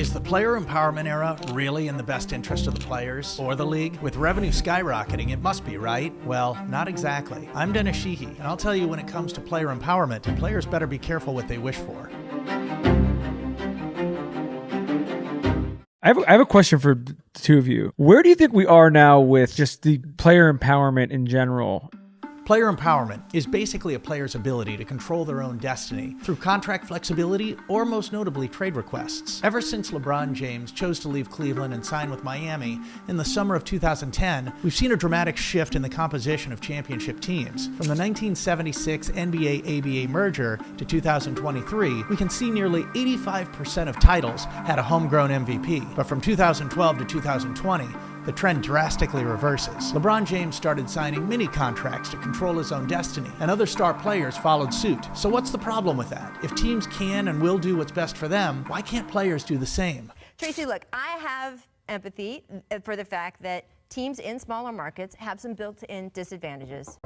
Is the player empowerment era really in the best interest of the players or the league? With revenue skyrocketing, it must be, right? Well, not exactly. I'm Dennis Sheehy, and I'll tell you when it comes to player empowerment, players better be careful what they wish for. I have a question for the two of you. Where do you think we are now with just the player empowerment in general? Player empowerment is basically a player's ability to control their own destiny through contract flexibility or, most notably, trade requests. Ever since LeBron James chose to leave Cleveland and sign with Miami in the summer of 2010, we've seen a dramatic shift in the composition of championship teams. From the 1976 NBA-ABA merger to 2023, we can see nearly 85% of titles had a homegrown MVP. But from 2012 to 2020, the trend drastically reverses. LeBron James started signing mini contracts to control his own destiny, and other star players followed suit. So what's the problem with that? If teams can and will do what's best for them, why can't players do the same? Tracy, look, I have empathy for the fact that teams in smaller markets have some built-in disadvantages.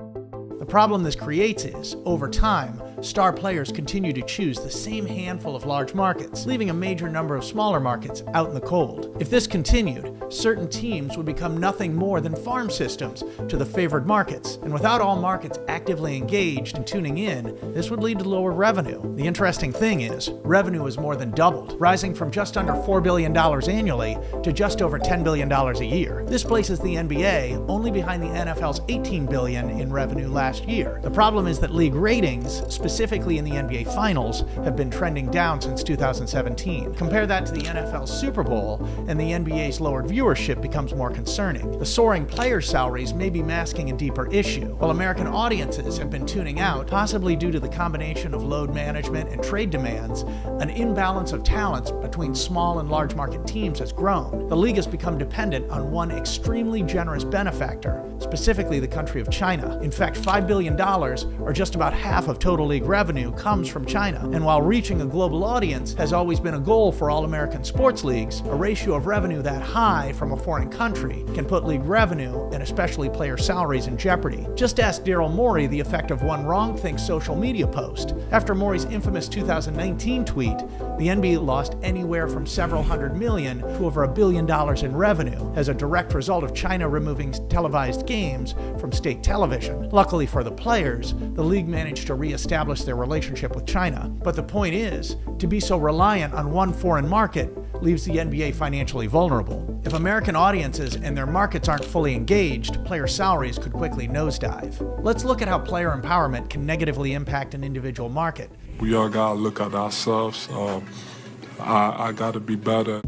The problem this creates is, over time, star players continue to choose the same handful of large markets, leaving a major number of smaller markets out in the cold. If this continued, certain teams would become nothing more than farm systems to the favored markets, and without all markets actively engaged and tuning in, this would lead to lower revenue. The interesting thing is, revenue has more than doubled, rising from just under $4 billion annually to just over $10 billion a year. This places the NBA only behind the NFL's $18 billion in revenue last year. The problem is that league ratings, specifically in the NBA Finals, have been trending down since 2017. Compare that to the NFL's Super Bowl, and the NBA's lowered viewership becomes more concerning. The soaring player salaries may be masking a deeper issue. While American audiences have been tuning out, possibly due to the combination of load management and trade demands, an imbalance of talents between small and large market teams has grown. The league has become dependent on one extremely generous benefactor, specifically the country of China. In fact, $5 billion, or just about half of total league revenue, comes from China. And while reaching a global audience has always been a goal for all American sports leagues, a ratio of revenue that high from a foreign country can put league revenue, and especially player salaries, in jeopardy. Just ask Daryl Morey the effect of one wrong-think social media post. After Morey's infamous 2019 tweet, the NBA lost anywhere from several hundred million to over $1 billion in revenue as a direct result of China removing televised games from state television. Luckily for the players, the league managed to reestablish their relationship with China. But the point is, to be so reliant on one foreign market leaves the NBA financially vulnerable. If American audiences and their markets aren't fully engaged, player salaries could quickly nosedive. Let's look at how player empowerment can negatively impact an individual market. We all gotta look at ourselves. I gotta be better.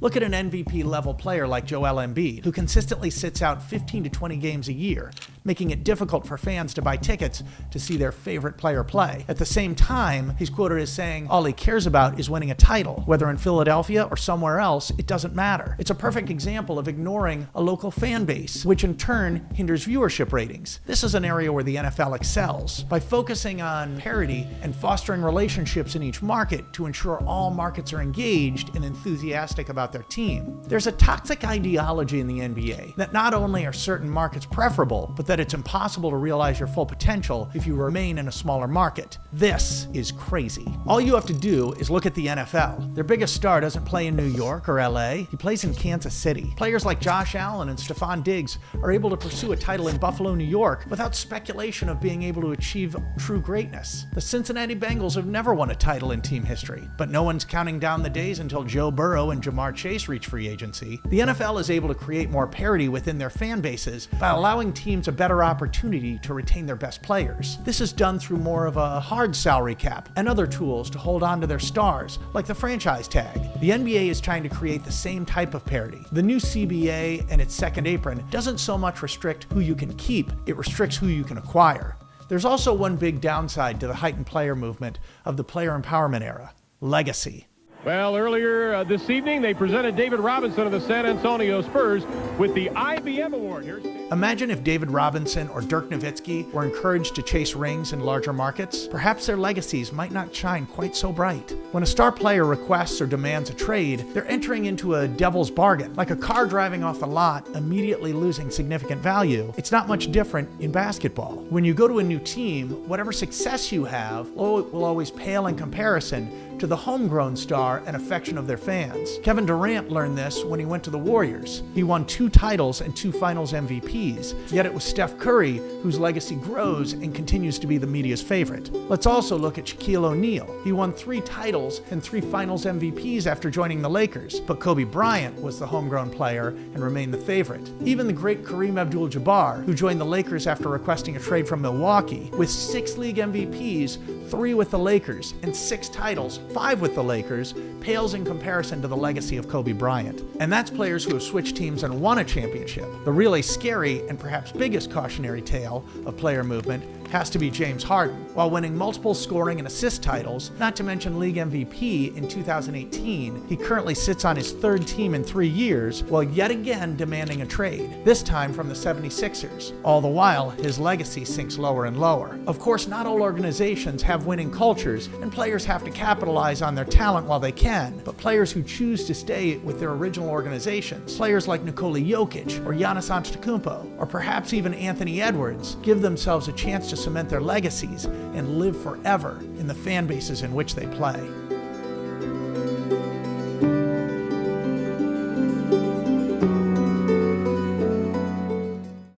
Look at an MVP-level player like Joel Embiid, who consistently sits out 15 to 20 games a year, making it difficult for fans to buy tickets to see their favorite player play. At the same time, he's quoted as saying all he cares about is winning a title. Whether in Philadelphia or somewhere else, it doesn't matter. It's a perfect example of ignoring a local fan base, which in turn hinders viewership ratings. This is an area where the NFL excels. By focusing on parity and fostering relationships in each market to ensure all markets are engaged and enthusiastic about their team. There's a toxic ideology in the NBA that not only are certain markets preferable, but that it's impossible to realize your full potential if you remain in a smaller market. This is crazy. All you have to do is look at the NFL. Their biggest star doesn't play in New York or LA, he plays in Kansas City. Players like Josh Allen and Stephon Diggs are able to pursue a title in Buffalo, New York without speculation of being able to achieve true greatness. The Cincinnati Bengals have never won a title in team history, but no one's counting down the days until Joe Burrow and Jamar Chase reach free agency. The NFL is able to create more parity within their fan bases by allowing teams a better opportunity to retain their best players. This is done through more of a hard salary cap and other tools to hold on to their stars, like the franchise tag. The NBA is trying to create the same type of parity. The new CBA and its second apron doesn't so much restrict who you can keep, it restricts who you can acquire. There's also one big downside to the heightened player movement of the player empowerment era: legacy. Well, earlier this evening, they presented David Robinson of the San Antonio Spurs with the IBM Award. Imagine if David Robinson or Dirk Nowitzki were encouraged to chase rings in larger markets. Perhaps their legacies might not shine quite so bright. When a star player requests or demands a trade, they're entering into a devil's bargain. Like a car driving off the lot, immediately losing significant value, it's not much different in basketball. When you go to a new team, whatever success you have will always pale in comparison to the homegrown star and affection of their fans. Kevin Durant learned this when he went to the Warriors. He won 2 titles and 2 Finals MVPs, yet it was Steph Curry whose legacy grows and continues to be the media's favorite. Let's also look at Shaquille O'Neal. He won 3 titles and 3 Finals MVPs after joining the Lakers, but Kobe Bryant was the homegrown player and remained the favorite. Even the great Kareem Abdul-Jabbar, who joined the Lakers after requesting a trade from Milwaukee, with 6 league MVPs, 3 with the Lakers, and 6 titles, 5 with the Lakers, pales in comparison to the legacy of Kobe Bryant. And that's players who have switched teams and won a championship. The really scary and perhaps biggest cautionary tale of player movement has to be James Harden. While winning multiple scoring and assist titles, not to mention league MVP in 2018, he currently sits on his 3rd team in 3 years, while yet again demanding a trade, this time from the 76ers. All the while, his legacy sinks lower and lower. Of course, not all organizations have winning cultures, and players have to capitalize on their talent while they can, but players who choose to stay with their original organizations, players like Nikola Jokic or Giannis Antetokounmpo, or perhaps even Anthony Edwards, give themselves a chance to cement their legacies and live forever in the fan bases in which they play.